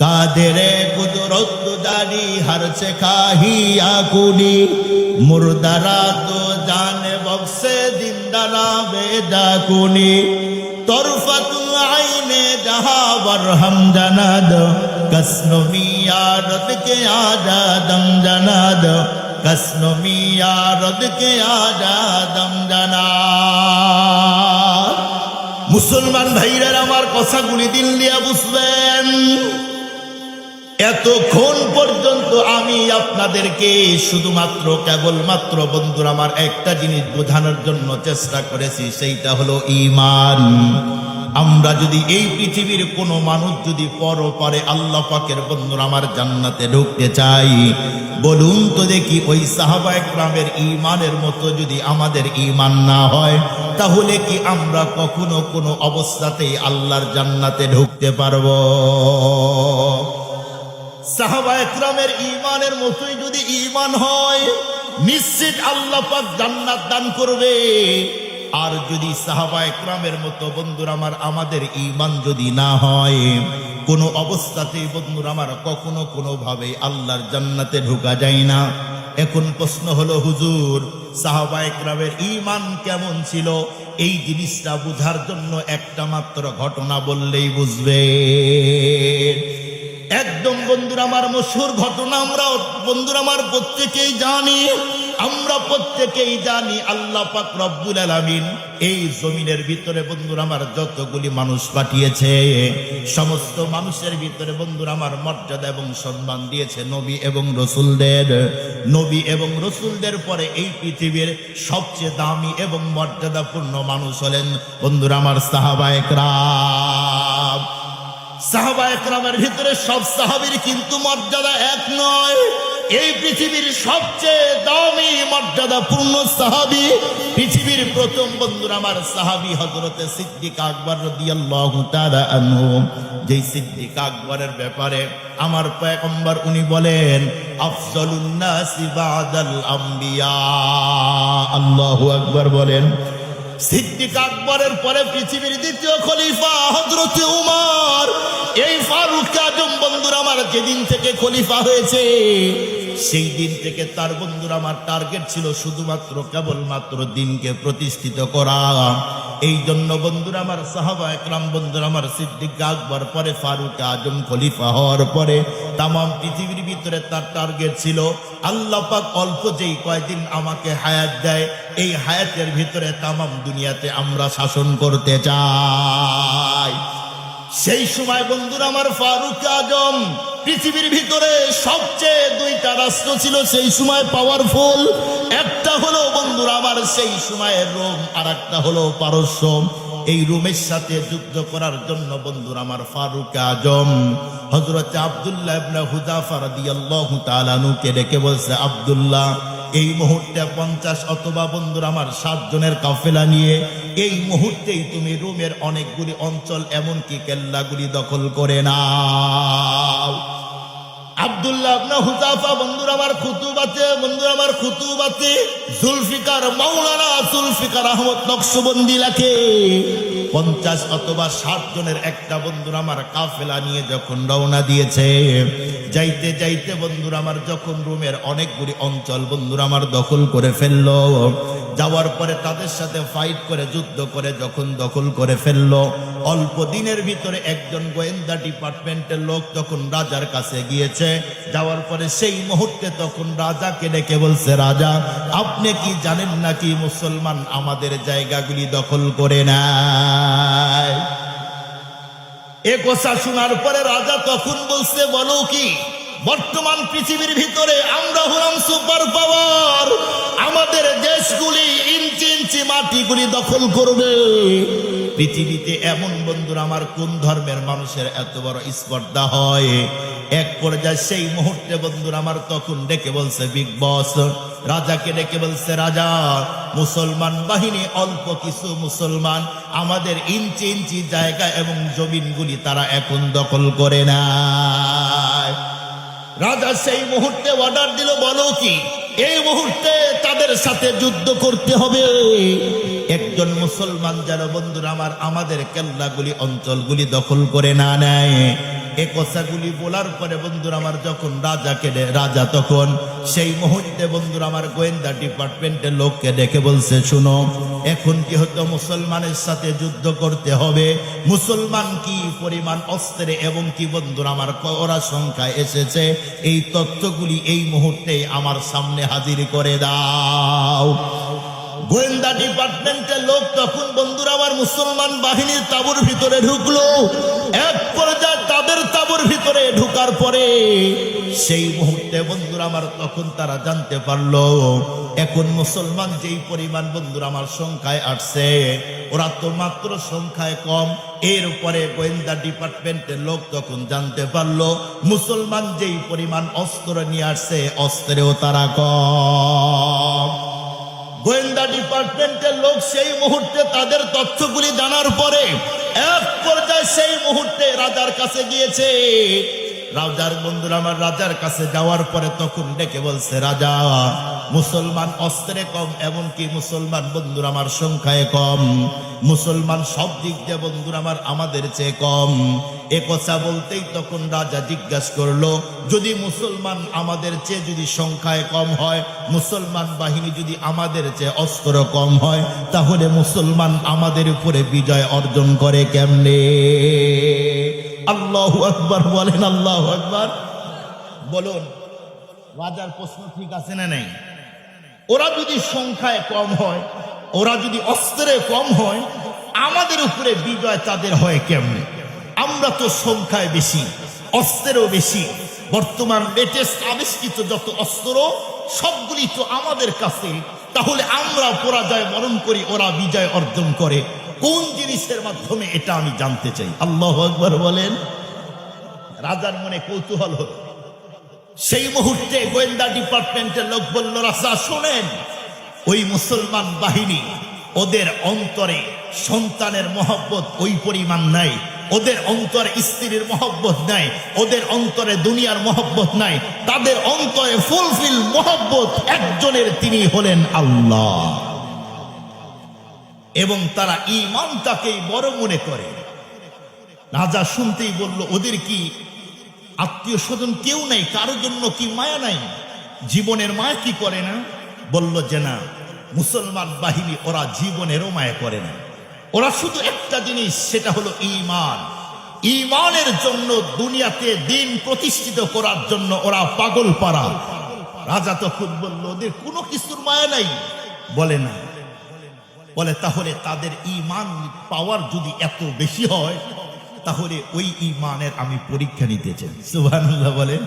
কাদেরে কুদরত জারি हर से खाहिया कुड़ी मुर्दारा तो जाने बक्से जिंदारा बेदा कुनी तरफत आईने जहां बरहम जनाद कसनमिया रद के आजादम जनाद कसनमिया रद के आजादम जनाद। मुसलमान भाईरा আমার কথাগুলি দিল দিয়া বুঝবেন। এতক্ষণ পর্যন্ত আমি আপনাদেরকে শুধুমাত্র কেবলমাত্র বন্ধুরা আমার একটা জিনিস বোঝানোর জন্য চেষ্টা করেছি, সেইটা হলো ঈমান। আমরা যদি এই পৃথিবীর কোনো মানুষ যদি পরপারে আল্লাহ পাকের বন্ধুরা আমার জান্নাতে ঢুকতে চাই, বলুন তো দেখি ওই সাহাবায়ে কেরামের ঈমানের মতো যদি আমাদের ঈমান না হয়, তাহলে কি আমরা কখনো কোনো অবস্থাতেই আল্লাহর জান্নাতে ঢুকতে পারবো? সাহাবায়ে কেরামের ঈমানের মতোই যদি ঈমান হয়, নিশ্চিত আল্লাহ পাক জান্নাত দান করবে। আর যদি সাহাবায়ে কেরামের মতো বন্ধুরা আমার আমাদের ঈমান যদি না হয়, কোনো অবস্থাতেই বন্ধুরা আমার কখনো কোনোভাবে আল্লাহর জান্নাতে ঢোকা যায় না। এখন প্রশ্ন হলো, হুজুর সাহাবায়ে কেরামের ঈমান কেমন ছিল? এই জিনিসটা বোঝার জন্য একটা মাত্র ঘটনা বললেই বুঝবে। একদম বন্ধুরা আমার মশহুর ঘটনা আমরা বন্ধুরা আমার প্রত্যেকেই জানি। আমরা প্রত্যেকেই জানি আল্লাহ পাক রব্বুল আলামিন এই জমিনের ভিতরে বন্ধুরা আমার যতগুলি মানুষ পাঠিয়েছে, সমস্ত মানুষের ভিতরে বন্ধুরা আমার মর্যাদা এবং সম্মান দিয়েছে নবী এবং রসুলদের। নবী এবং রসুলদের পরে এই পৃথিবীর সবচেয়ে দামি এবং মর্যাদাপূর্ণ মানুষ হলেন বন্ধুরা আমার সাহাবায়ে কেরাম। সাহাবায়ে কেরামের ভিতরে সব সাহাবীর কিন্তু মর্যাদা এক নয়। এই পৃথিবীর সবচেয়ে দামি মর্যাদাপূর্ণ সাহাবী, পৃথিবীর প্রথম বন্ধুরা আমার সাহাবী হযরতে সিদ্দিক আকবর রাদিয়াল্লাহু তাআলা আনহু। যেই সিদ্দিক আকবরের ব্যাপারে আমার পয়গম্বর উনি বলেন, আফজালুন নাসি বাদাল আম্বিয়া। আল্লাহু আকবার বলেন। সিদ্দিক আকবরের পরে পৃথিবীর দ্বিতীয় খলিফা হযরতে উমর। এই ফারুক আজম বন্ধুরা আমার যেদিন থেকে খলিফা হয়েছে, সেই দিন থেকে তার বন্ধুরা আমার টার্গেট ছিল শুধুমাত্র কেবলমাত্র দিনকে প্রতিষ্ঠিত করা। এই জন্য বন্ধুরা আমার সাহাবায়ে কেরাম বন্ধুরা আমার সিদ্দিক আকবর পরে ফারুক আজম খলিফা হওয়ার পরে তাম পৃথিবীর ভিতরে তার টার্গেট ছিল, আল্লাহ পাক অল্প যেই কয়দিন আমাকে হায়াত দেয়, এই হায়াতের ভিতরে তাম দুনিয়াতে আমরা শাসন করতে চাই। সেই সময় বন্ধুরা আমার ফারুক আজম পৃথিবীর ভিতরে সবচেয়ে দুইটা রাষ্ট্র ছিল সেই সময় পাওয়ারফুল। একটা হলো বন্ধুরা আমার সেই সময়ের রোম, আর একটা হলো পারস্য। এই রোমের সাথে যুদ্ধ করার জন্য বন্ধুরা আমার ফারুক আজম হযরত আব্দুল্লাহ ইবনে হুযাফা রাদিয়াল্লাহু তাআলা আনহুকে ডেকে বলছে, আব্দুল্লাহ এই মুহূর্তে 50 অথবা বন্ধুরা আমার 7 জনের কাফেলা নিয়ে এই মুহূর্তেই তুমি রোমের অনেকগুলি অঞ্চল এমনকি কেল্লাগুলি দখল করে নাও। আব্দুল্লাহ ইবনে হুযাফা বন্ধুরা আমার খুতুবাতে জুলফিকার মাওলানা জুলফিকার আহমদ নকশবন্দি লেখে 50 অথবা 60 জনের একটা বন্ধুরা আমার কাফেলা নিয়ে যখন রওনা দিয়েছে, যাইতে যাইতে বন্ধুরা আমার যখন রোমের অনেকগুলি অঞ্চল বন্ধুরা আমার দখল করে ফেললো, যাওয়ার পরে তাদের সাথে ফাইট করে যুদ্ধ করে যখন দখল করে ফেললো, অল্প দিনের ভিতরে একজন গোয়েন্দা ডিপার্টমেন্টের লোক তখন রাজার কাছে গিয়েছে। যাওয়ার পরে সেই মুহূর্তে তখন রাজাকে ডেকে বলছে, রাজা আপনি কি জানেন নাকি মুসলমান আমাদের জায়গাগুলি দখল করে নেয়? এ কথা শোনার পরে রাজা তখন বলছে, বলো কি বর্তমান পৃথিবীর ভিতরে আমরা হলাম সুপার পাওয়ার, আমাদের দেশগুলি ইঞ্চি ইঞ্চি মাটিগুলি দখল করবে। পৃথিবীতে এমন বন্ধুরা আমার কোন ধর্মের মানুষের এত বড় স্পর্ধা হয়? এক পর্যায়ে সেই মুহূর্তে বন্ধুরা আমার তখন ডেকে বলছে বিগ বস, রাজাকে ডেকে বলছে, রাজা মুসলমান বাহিনী অল্প কিছু মুসলমান আমাদের ইঞ্চি ইঞ্চি জায়গা এবং জমিনগুলি তারা এখন দখল করে নেয়। রাজা সেই মুহূর্তে অর্ডার দিল, বলো কি এই মুহূর্তে তাদের সাথে যুদ্ধ করতে হবে। একজন মুসলমান যেন বন্ধুরা আমার আমাদের কেল্লাগুলি অঞ্চলগুলি দখল করে না নেয়, এ কথাগুলি বলার পরে বন্ধুরা আমার যখন রাজা তখন সেই মুহূর্তে বন্ধুরা আমার গোয়েন্দা ডিপার্টমেন্টের লোককে ডেকে বলছে, শুনো, এখন কি হতো মুসলমানের সাথে যুদ্ধ করতে হবে, মুসলমান কি পরিমাণ অস্ত্রে এবং কি বন্ধুরা আমার ওরা সংখ্যায় এসেছে, এই তথ্যগুলি এই মুহূর্তে আমার সামনে হাজির করে দাও। গোয়েন্দা ডিপার্টমেন্টের লোক তখন বন্ধুরা আমার মুসলমান বাহিনীর তাঁবুর ভিতরে ঢুকলো। এক পর্যায়ে তাদের তাঁবুর ভিতরে ঢুকার পরে সেই মুহূর্তে বন্ধুরা আমার তখন তারা জানতে পারলো এখন মুসলমান যেই পরিমাণ বন্ধুরা আমার সংখ্যায় আসছে, ওরা তো মাত্র সংখ্যায় কম। এরপরে গোয়েন্দা ডিপার্টমেন্টের লোক তখন জানতে পারলো মুসলমান যেই পরিমাণ অস্ত্র নিয়ে আসছে, অস্ত্রেও তারা কম। গোয়েন্দা ডিপার্টমেন্টের লোক সেই মুহূর্তে তাদের তথ্যগুলি জানার পরে এক পর্যায়ে সেই মুহূর্তে রাজার কাছে গিয়েছে। রাজার বন্ধুরা আমার রাজার কাছে যাওয়ার পরে তখন ডেকে বলছে, রাজা, মুসলমান অস্ত্রে কম, এমনকি মুসলমান বন্ধুরা আমার সংখ্যায় কম, মুসলমান সব দিক দিয়ে বন্ধুরা আমার আমাদের চেয়ে কম। এ কথা বলতেই তখন রাজা জিজ্ঞাসা করলো, যদি মুসলমান আমাদের চেয়ে যদি সংখ্যায় কম হয়, মুসলমান বাহিনী যদি আমাদের চেয়ে অস্ত্র কম হয়, তাহলে মুসলমান আমাদের উপরে বিজয় অর্জন করে কেমনে? আল্লাহু আকবার বলেন, আল্লাহু আকবার বলুন। রাজার প্রশ্ন ঠিক আছে না নাই? ওরা যদি সংখ্যায় কম হয়, ওরা যদি অস্ত্রে কম হয়, আমাদের উপরে বিজয় তাদের হয় কেমনে? আমরা তো সংখ্যায় বেশি, অস্ত্রেও বেশি। বর্তমান লেটেস্ট আবিষ্কৃত যত অস্ত্র সবগুলি তো আমাদের কাছে, তাহলে আমরা পরাজয় বরণ করি, ওরা বিজয় অর্জন করে। কোন জিনিসের মাধ্যমে? এটা আমি জানতে চাই। আল্লাহু আকবার বলেন। রাজার মনে কৌতূহল হলো। সেই মুহূর্তে গোয়েন্দা ডিপার্টমেন্টের লোক বলল, রাজা শোনেন, ওই মুসলমান বাহিনী, ওদের অন্তরে সন্তানের মহব্বত ওই পরিমাণ নাই, ওদের অন্তরে স্ত্রীর মহব্বত নাই, ওদের অন্তরে দুনিয়ার মহব্বত নাই, তাদের অন্তরে ফুলফিল মহব্বত একজনের, তিনি হলেন আল্লাহ। এবং তারা ঈমানটাকেই বড় মনে করে। রাজা শুনতেই বলল, ওদের কি আত্মীয় স্বজন কেউ নাই? কারোর জন্য কি মায়া নাই? জীবনের মায়া কি করে না? বলল যে না, মুসলমান বাহিনী ওরা জীবনেরও মায়া করে না। ওরা শুধু একটা জিনিস, সেটা হলো ঈমান। ঈমানের জন্য দুনিয়াতে দিন প্রতিষ্ঠিত করার জন্য ওরা পাগল পারা। রাজা তখন বলল, ওদের কোনো কিছুর মায়া নাই? বলে না। বলে তাহলে তাদের ঈমান পাওয়ার যদি এত বেশি হয়, তাহলে ওই ঈমানের আমি পরীক্ষা নিতে চাই। সুবহানাল্লাহ বলেন।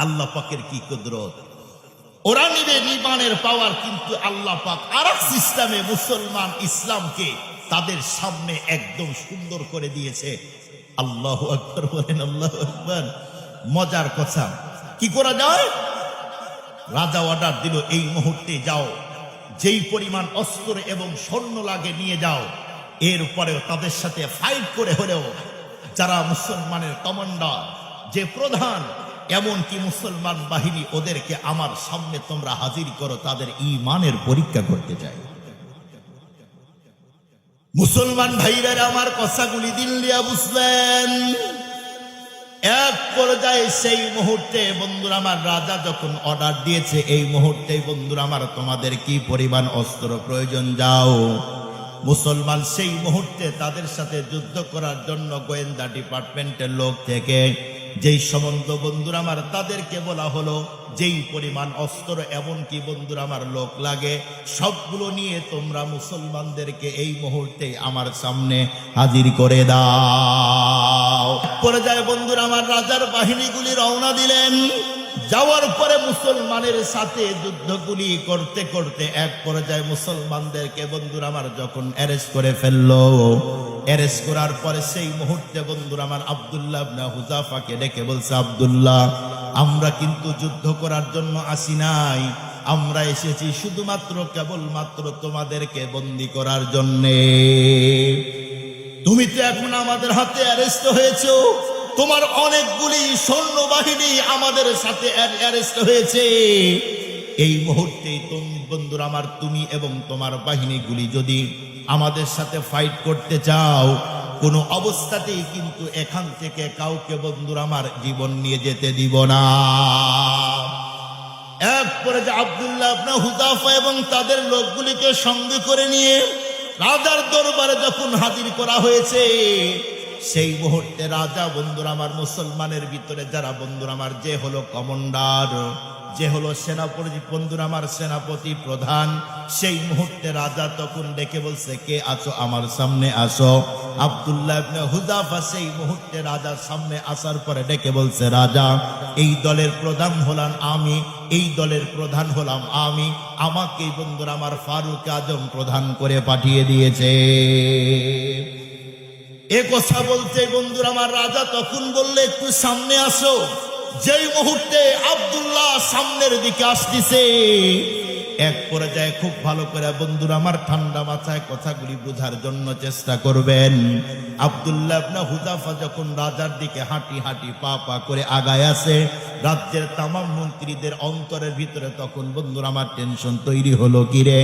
আল্লাহ পাকের কি কুদরত! ওরা নিবে ঈমানের পাওয়ার, কিন্তু আল্লাহ পাক আরেক সিস্টেমে মুসলমান ইসলামকে তাদের সামনে একদম সুন্দর করে দিয়েছে। আল্লাহু আকবার বলেন, আল্লাহু আকবার। মজার কথা, কি করা যায়? রাজা অর্ডার দিল, এই মুহূর্তে যাও, যেই পরিমাণ অস্ত্র এবং স্বর্ণ লাগে নিয়ে যাও। এরপরেও তাদের সাথে ফাইট করে হলেও যারা মুসলমানের কমান্ডার, যে প্রধান, এমনকি মুসলমান বাহিনী, ওদেরকে আমার সামনে তোমরা হাজির করো, তাদের ঈমানের পরীক্ষা করতে চাই। মুসলমান ভাইরা আমার কথাগুলি দিল দিয়া বুঝলেন। এক পর্যায়ে সেই মুহূর্তে বন্ধুরা আমার রাজা যখন অর্ডার দিয়েছে, এই মুহূর্তে বন্ধুরা আমার তোমাদের কি পরিমাণ অস্ত্র প্রয়োজন, যাও। মুসলমান সেই মুহূর্তে তাদের সাথে যুদ্ধ করার জন্য গোয়েন্দা ডিপার্টমেন্টের লোক থেকে যেই সম্বন্ধ বন্ধুরা আমার তাদেরকে বলা হলো, যেই পরিমাণ অস্ত্র এমনকি বন্ধুরা আমার লোক লাগে, সবগুলো নিয়ে তোমরা মুসলমানদেরকে এই মুহূর্তে আমার সামনে হাজির করে দাও। পর্যায়ে বন্ধুরা আমার রাজার বাহিনীগুলি রওনা দিলেন। যাওয়ার পরে মুসলমানের সাথে যুদ্ধগুলি করতে করতে এক পর্যায়ে মুসলমানদেরকে বন্ধুরা আমার যখন অ্যারেস্ট করে ফেললো, অ্যারেস্ট করার পরে সেই মুহূর্তে বন্ধুরা আমার আব্দুল্লাহ ইবনে হুযাফাকে ডেকে বলছে, আব্দুল্লাহ, আমরা কিন্তু যুদ্ধ করার জন্য আসি নাই, আমরা এসেছি শুধুমাত্র কেবলমাত্র তোমাদেরকে বন্দী করার জন্যে। তুমি তো এখন আমাদের হাতে অ্যারেস্ট হয়েছো, তোমার অনেকগুলি সৈন্যবাহিনী আমাদের সাথে অ্যারেস্ট হয়েছে। এই মুহূর্তে তুমি বন্ধুরা আমার, তুমি এবং তোমার বাহিনীগুলি যদি আমাদের সাথে ফাইট করতে চাও, কোনো অবস্থাতেই কিন্তু এখান থেকে কাউকে বন্ধুরা আমার জীবন নিয়ে যেতে দিব না। এরপরে যে আব্দুল্লাহ ইবনে হুযাফা এবং তাদের লোকগুলিকে সঙ্গে করে নিয়ে রাজার দরবারে যখন হাজির করা হয়েছে, সেই মুহূর্তে রাজা বন্ধুরা আমার মুসলমানের ভিতরে যারা বন্ধুরা আমার যে হলো কমান্ডার, যে হলো সেনাপতি বন্ধুরা আমার সেনাপতি প্রধান, সেই মুহূর্তে রাজা তখন ডেকে বলছে, কে আছো আমার সামনে আসো। আব্দুল্লাহ ইবনে হুযাফা সেই মুহূর্তে রাজার সামনে আসার পরে ডেকে বলছে, রাজা এই দলের প্রধান হলাম আমি, এই দলের প্রধান হলাম আমি, আমাকে বন্ধুরা আমার ফারুক আজম প্রধান করে পাঠিয়ে দিয়েছে। এ কথা বলতে বন্ধুরা আমার রাজা তখন বললে, একটু সামনে আসো। যেই মুহূর্তে আব্দুল্লাহ সামনের দিকে আসতেছে, এক পর্যায়ে খুব ভালো করে বন্ধুরা আমার ঠান্ডা মাথায় কথাগুলি বোঝার জন্য চেষ্টা করবেন। আব্দুল্লাহ ইবনে হুযাফা যখন রাজার দিকে হাঁটি হাঁটি পা পা করে আগায় আসে, রাজ্যের তামাম মন্ত্রীদের অন্তরের ভিতরে তখন বন্ধুরা আমার টেনশন তৈরি হলো, কিরে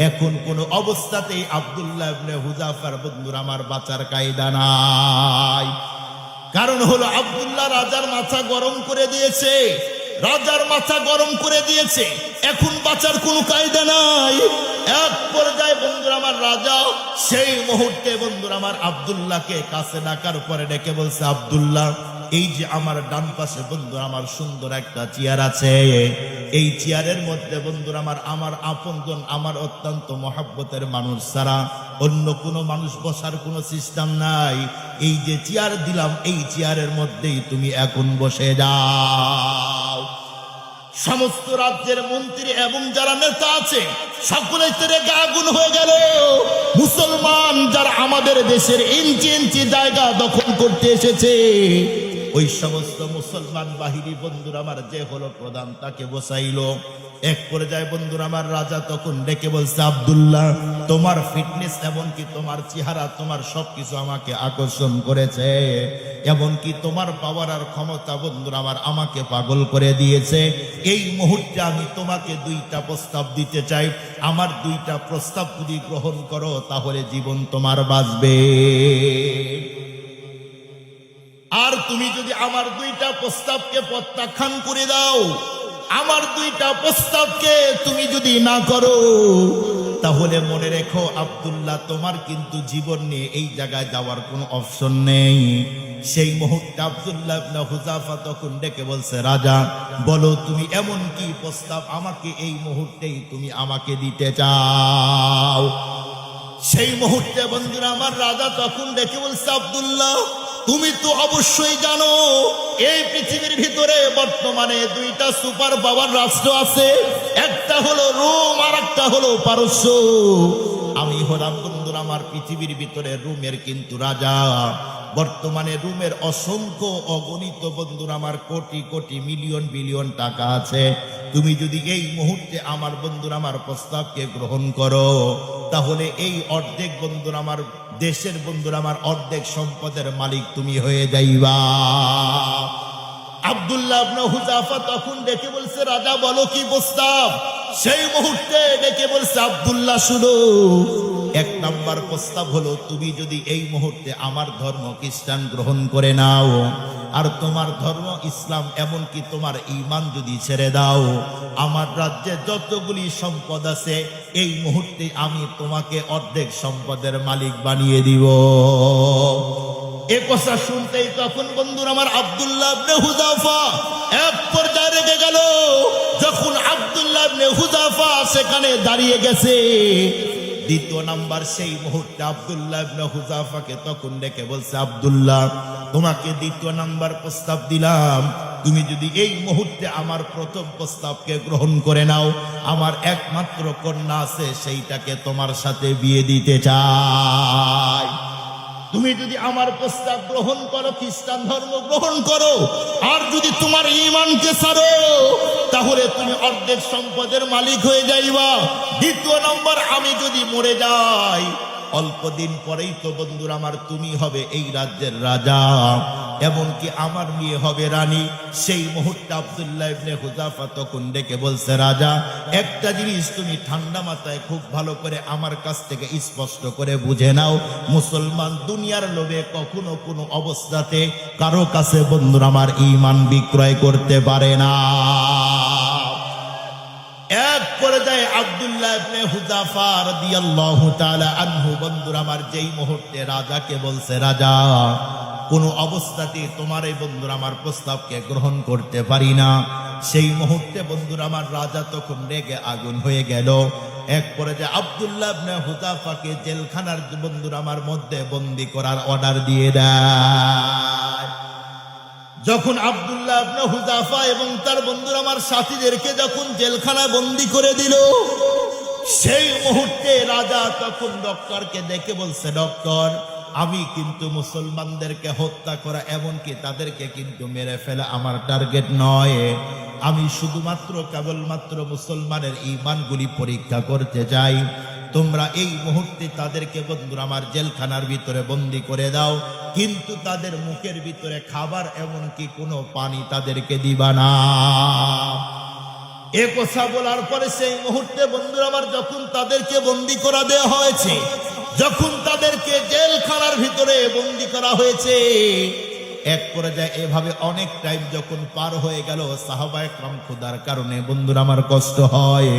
এখন কোনো অবস্থাতেই আব্দুল্লাহ ইবনে হুযাফার বন্ধুরা আমার বাঁচার কায়দা নাই। কারণ হলো আব্দুল্লাহ রাজার মাথা গরম করে দিয়েছে, রাজার মাথা গরম করে দিয়েছে, এখন বাঁচার কোনো কায়দা নাই। এক পর্যায়ে বন্ধুরা আমার রাজা সেই মুহূর্তে বন্ধুরা আমার আব্দুল্লাহকে কাছে ডাকার পরে ডেকে বলছে, আব্দুল্লাহ এই যে আমার ডান পাশে বন্ধুরা আমার সুন্দর একটা চেয়ার আছে, এই চেয়ারের মধ্যে বন্ধুরা আমার আপনজন, আমার অত্যন্ত মহব্বতের মানুষ ছাড়া অন্য কোনো মানুষ বসার কোনো সিস্টেম নাই। এই যে চেয়ার দিলাম, এই চেয়ারের মধ্যেই তুমি এখন বসে যাও। সমস্ত রাজ্যের মন্ত্রী এবং যারা নেতা আছে সকলের গা আগুন হয়ে গেল। মুসলমান যারা আমাদের দেশের ইঞ্চি ইঞ্চি জায়গা দখল করতে এসেছে, ওই সমস্ত মুসলমান বাহিনী বন্ধুরা আমার যে হলো প্রধান তাকে বসাইলো। এক পর্যায়ে বন্ধুরা আমার রাজা তখন ডেকে বলছে, আব্দুল্লাহ তোমার ফিটনেস এমনকি তোমার চেহারা, তোমার সবকিছু আমাকে আকর্ষণ করেছে, এমনকি তোমার পাওয়ার আর ক্ষমতা বন্ধুরা আমার আমাকে পাগল করে দিয়েছে। এই মুহূর্তে আমি তোমাকে দুইটা প্রস্তাব দিতে চাই, আমার দুইটা প্রস্তাব যদি গ্রহণ করো তাহলে জীবন তোমার বাঁচবে। আর তুমি যদি আমার দুইটা প্রস্তাবকে প্রত্যাখ্যান করে দাও, আমার দুইটা প্রস্তাবকে তুমি যদি না করো, তাহলে মনে রেখো আব্দুল্লাহ তোমার কিন্তু জীবন নিয়ে এই জায়গায় যাওয়ার কোনো অপশন নেই। সেই মুহূর্তে আব্দুল্লাহ ইবনে হুযাফা তখন ডেকে বলছে, রাজা বলো তুমি এমন কি প্রস্তাব আমাকে এই মুহূর্তেই তুমি আমাকে দিতে চাও। সেই মুহূর্তে বন্ধুরা আমার রাজা তখন ডেকে বলছে, আব্দুল্লাহ তুমি তো অবশ্যই জানো এই পৃথিবীর ভিতরে বর্তমানে দুইটা সুপার পাওয়ার রাষ্ট্র আছে, একটা হলো রোম আর একটা হলো পারস্য। আমি হলাম বন্ধুরা আমার পৃথিবীর ভিতরে রোমের কিন্তু রাজা। বর্তমানে রোমের অসংখ্য অগণিত বন্ধুরা আমার কোটি কোটি মিলিয়ন বিলিয়ন টাকা আছে। তুমি যদি এই মুহূর্তে আমার বন্ধুরা আমার প্রস্তাবকে গ্রহণ করো, তাহলে এই অর্ধেক বন্ধুরা আমার দেশের বন্ধুরা আমার অর্ধেক সম্পদের মালিক তুমি হয়ে যাইবা। আব্দুল্লাহ ইবনে হুযাফা তখন ডেকে বলছে, রাজা বলো কি প্রস্তাব। সেই মুহূর্তে ডেকে বলছে, আব্দুল্লাহ শুনো, এক নাম্বার প্রস্তাব হলো তুমি যদি এই মুহূর্তে আমার ধর্ম খ্রিস্টান গ্রহণ করে নাও, আর তোমার ধর্ম ইসলাম এমনকি তোমার ঈমান যদি ছেড়ে দাও, আমার রাজ্যে যতগুলি সম্পদ আছে এই মুহূর্তে আমি তোমাকে অর্ধেক সম্পদের মালিক বানিয়ে দিব। এ কথা শুনতেই তখন বন্ধুরা আমার আব্দুল্লাহ ইবনে হুযাফা এক পর্যায়ে রেগে গেল। যখন আব্দুল্লাহ ইবনে হুযাফা সেখানে দাঁড়িয়ে গেছে, দ্বিতীয় নাম্বার সেই মুহূর্তে আব্দুল্লাহ ইবনে হুযাফাকে তখন ডেকে বলছে, আব্দুল্লাহ তোমাকে দ্বিতীয় নাম্বার প্রস্তাব দিলাম, তুমি যদি এই মুহূর্তে আমার প্রথম প্রস্তাবকে গ্রহণ করে নাও, আমার একমাত্র কন্যা আছে সেইটাকে তোমার সাথে বিয়ে দিতে চাই। তুমি যদি আমার প্রস্তাব গ্রহণ করো, খ্রিস্টান ধর্ম গ্রহণ করো, আর যদি তোমার ঈমানকে ছাড়ো, তাহলে তুমি অর্ধেক সম্পদের মালিক হয়ে যাইবা। দ্বিতীয় নম্বর, আমি যদি মরে যাই, অল্প দিন পরেই তো বন্ধুরা আমার তুমি হবে এই রাজ্যের রাজা, এমনকি আমার মেয়ে হবে রানী। সেই মুহূর্তে আব্দুল্লাহ ইবনে হুযাফা তখন ডেকে বলছে, রাজা একটা জিনিস তুমি ঠান্ডা মাথায় খুব ভালো করে আমার কাছ থেকে স্পষ্ট করে বুঝে নাও, মুসলমান দুনিয়ার লোভে কখনো কোনো অবস্থাতে কারো কাছে বন্ধুরা আমার ঈমান বিক্রয় করতে পারে না। এক পর্যায়ে আব্দুল্লাহ ইবনে হুযাফা রাদিয়াল্লাহু তাআলা আনহু বন্ধুরা আমার যেই মুহূর্তে রাজাকে বলছে, রাজা কোন অবস্থাতে তোমার এই বন্ধুরা আমার প্রস্তাবকে গ্রহণ করতে পারি না, সেই মুহূর্তে বন্ধুরা আমার রাজা তখন রেগে আগুন হয়ে গেল। এক পর্যায়ে আব্দুল্লাহ ইবনে হুযাফাকে জেলখানার বন্ধুরা আমার মধ্যে বন্দী করার অর্ডার দিয়ে দেয়। যখন আব্দুল্লাহ ইবনে হুযাফা এবং তার বন্ধুরা আমার সাথীদেরকে যখন জেলখানায় বন্দী করে দিল, সেই মুহূর্তে রাজা তখন ডক্টরকে ডেকে বলছে, ডক্টর আমি কিন্তু মুসলমানদেরকে হত্যা করা এমনকি তাদেরকে কিন্তু মেরে ফেলা আমার টার্গেট নয়, আমি শুধুমাত্র কেবলমাত্র মুসলমানের ঈমানগুলি পরীক্ষা করতে চাই। তোমরা এই মুহূর্তে তাদেরকে বন্ধুরা আমার জেলখানার ভিতরে বন্দী করে দাও, কিন্তু তাদের মুখের ভিতরে খাবার এমনকি কোনো পানি তাদেরকে দিবা না। এ কথা বলার পরে সেই মুহূর্তে বন্ধুরা আমার যখন তাদেরকে বন্দী করা দেওয়া হয়েছে, যখন তাদেরকে জেলখানার ভিতরে বন্দী করা হয়েছে, এক পর্যায়ে এভাবে অনেক টাইম যখন পার হয়ে গেল, সাহাবায়ে কেরাম ক্ষুধার কারণে বন্ধুরা আমার কষ্ট হয়,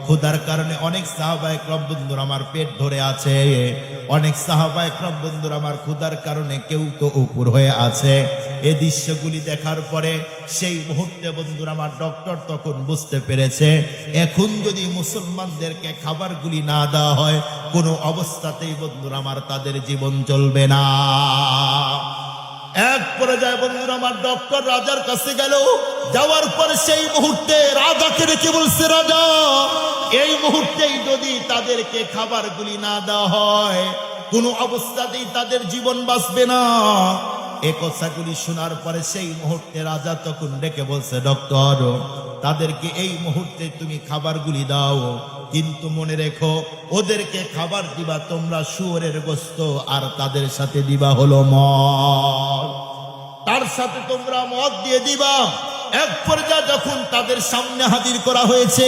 ক্ষুধার কারণে অনেক সাহাবায়ে কেরাম বন্ধুরা আমার পেট ধরে আছে, অনেক সাহাবায়ে কেরাম বন্ধুরা আমার ক্ষুধার কারণে কেউ তো উপর হয়ে আছে। এই দৃশ্যগুলি দেখার পরে সেই মুহূর্তে বন্ধুরা আমার ডক্টর তখন বুঝতে পেরেছে, এখন যদি মুসলমানদেরকে খাবারগুলি না দেওয়া হয় কোনো অবস্থাতেই বন্ধুরা আমার তাদের জীবন চলবে না। এক পর্যায়ে বন্ধুরা আমার ডক্টর রাজার কাছে গেল, যাওয়ার পরে সেই মুহূর্তে রাজাকে ডেকে বলছে, রাজা এই মুহূর্তেই যদি তাদেরকে খাবারগুলি না দেওয়া হয় কোনো অবস্থাতেই তাদের জীবন বাঁচবে না। এ কথাগুলি শোনার পরে সেই মুহূর্তে রাজা তখন ডেকে বলছে, ডক্টর তাদেরকে এই মুহূর্তে তুমি খাবারগুলি দাও, কিন্তু মনে রেখো ওদেরকে খাবার দিবা তোমরা শুয়োরের গোশত, আর তাদের সাথে দিবা হলো মদ, তার সাথে তোমরা মদ দিয়ে দিবা। এক পর্যায়ে যখন তাদের সামনে হাজির করা হয়েছে,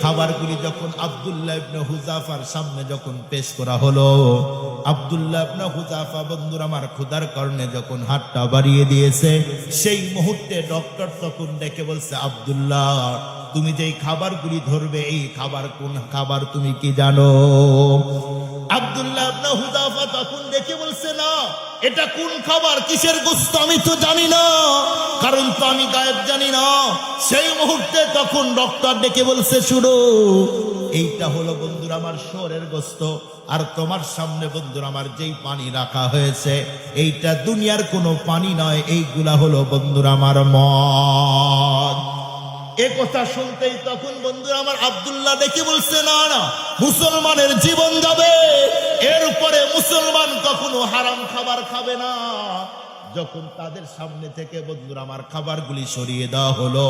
খাবারগুলি যখন আব্দুল্লাহ ইবনে হুযাফার সামনে যখন পেশ করা হলো, আব্দুল্লাহ ইবনে হুযাফা বন্ধুরা আমার ক্ষুধার কারণে যখন হাতটা বাড়িয়ে দিয়েছে, সেই মুহূর্তে ডক্টর তখন ডেকে বলছে, আব্দুল্লাহ তুমি যেই খাবারগুলি ধরবে এই খাবার কোন খাবার তুমি কি জানো? আব্দুল্লাহ ইবনে হুযাফা তখন ডেকে বলছে, না এটা কোন খাবার, কিসের গোশত আমি তো জানি না, কারণ তো আমি গায়েব জানি না। সেই মুহূর্তে তখন ডক্টর ডেকে বলছে, শুনো এইটা হলো বন্ধুরা আমার শুয়োরের গোশত, আর তোমার সামনে বন্ধুরা আমার যেই পানি রাখা হয়েছে এইটা দুনিয়ার কোনো পানি নয়, এইগুলা হলো বন্ধুরা আমার মদ। এ কথা শুনতেই তখন বন্ধুরা আমার আব্দুল্লাহ ডেকে বলছে, না না মুসলমানের জীবন যাবে, এর উপরে মুসলমান কখনো হারাম খাবার খাবে না। যখন তাদের সামনে থেকে বন্ধুরা আমার খাবারগুলি সরিয়ে দেওয়া হলো,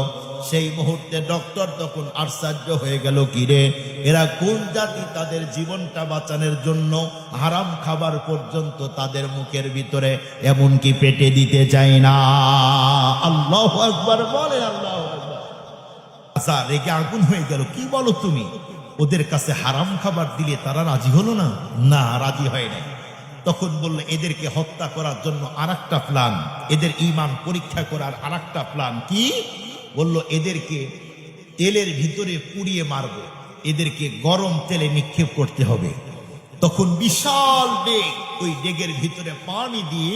সেই মুহূর্তে ডক্টর তখন আশ্চর্য হয়ে গেল, কিরে এরা কোন জাতি, তাদের জীবনটা বাঁচানোর জন্য হারাম খাবার পর্যন্ত তাদের মুখের ভিতরে এমনকি পেটে দিতে চায় না। আল্লাহু আকবার বলে, আল্লাহু আকবার। আচ্ছা রেগে আগুন হয়ে গেল, কি বলো তুমি, ওদের কাছে হারাম খাবার দিলে তারা রাজি হলো না? না, রাজি হয় না। তখন বলল, এদেরকে হত্যা করার জন্য আরেকটা প্ল্যান, এদের ঈমান পরীক্ষা করার আরেকটা প্ল্যান কি? বলল, এদেরকে তেলের ভিতরে পুড়িয়ে মারবো, এদেরকে গরম তেলে নিক্ষেপ করতে হবে। তখন বিশাল ডেগ, ওই ডেগের ভিতরে পানি দিয়ে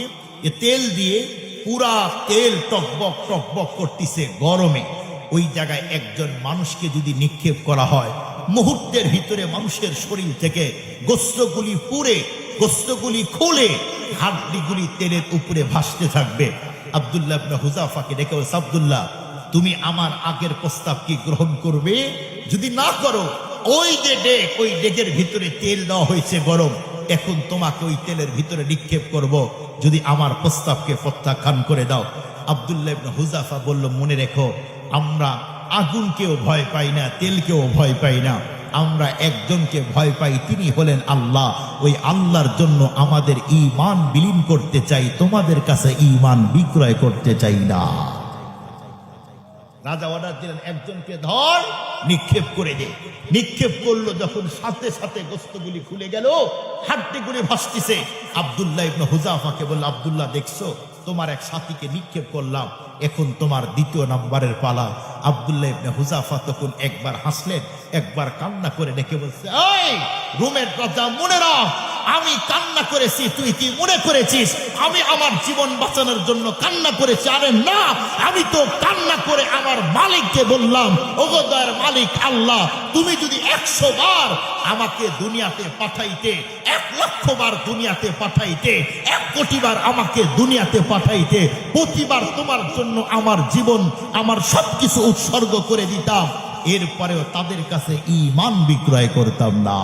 তেল দিয়ে পুরা তেল টকবক টকবক করতেছে গরমে। ওই জায়গায় একজন মানুষকে যদি নিক্ষেপ করা হয়, মুহূর্তের ভিতরে মানুষের শরীর থেকে গোশতগুলি পুড়ে, গোশতগুলি খুলে, হাড্ডিগুলি তেলের উপরে ভাসতে থাকবে। আব্দুল্লাহ ইবনে হুযাফাকে ডেকে বলছে, আব্দুল্লাহ তুমি আমার আগের প্রস্তাব কি গ্রহণ করবে? যদি না করো, ওই যে ডেক, ওই ডেকের ভিতরে তেল দেওয়া হয়েছে গরম, এখন তোমাকে ওই তেলের ভিতরে নিক্ষেপ করব, যদি আমার প্রস্তাবকে প্রত্যাখ্যান করে দাও। আব্দুল্লাহ ইবনে হুযাফা বলল, মনে রেখো আমরা আগুনকেও ভয় পাই না, তেলকেও ভয় পাই না, আমরা একজনকে ভয় পাই, তিনি হলেন আল্লাহ। ওই আল্লাহর জন্য আমাদের ঈমান বিলীন করতে চাই, তোমাদের কাছে ঈমান বিক্রয় করতে চাই না। রাজা অর্ডার দিলেন, একজনকে ধর, নিক্ষেপ করে দে। নিক্ষেপ করলো, যখন সাথে সাথে গোস্তগুলি খুলে গেল, হাড্ডিগুলি ভাসতেছে। আব্দুল্লাহ ইবনে হুযাফাকে বলল, আব্দুল্লাহ দেখছো, তোমার এক সাথীকে নিক্ষেপ করলাম, এখন তোমার দ্বিতীয় নাম্বারের পালা। আব্দুল্লাহ ইবনে হুযাফা তখন একবার হাসলেন, একবার কান্না করে ডেকে বলছে, এই রোমের রাজা, মনে রাখ, আমি কান্না করেছি, তুই কি মনে করেছিস আমি আমার জীবন বাঁচানোর জন্য কান্না করেছি? আরে না, আমি তো কান্না করে আমার মালিককে বললাম, ওগো দয়ার মালিক আল্লাহ, তুমি যদি 100 বার আমাকে দুনিয়াতে পাঠাইতে, 1 লক্ষ বার দুনিয়াতে পাঠাইতে, 1 কোটি বার আমাকে দুনিয়াতে পাঠাইতে, প্রতিবার তোমার জন্য আমার জীবন, আমার সবকিছু উৎসর্গ করে দিতাম, এরপরেও তাদের কাছে ঈমান বিক্রয় করতাম না।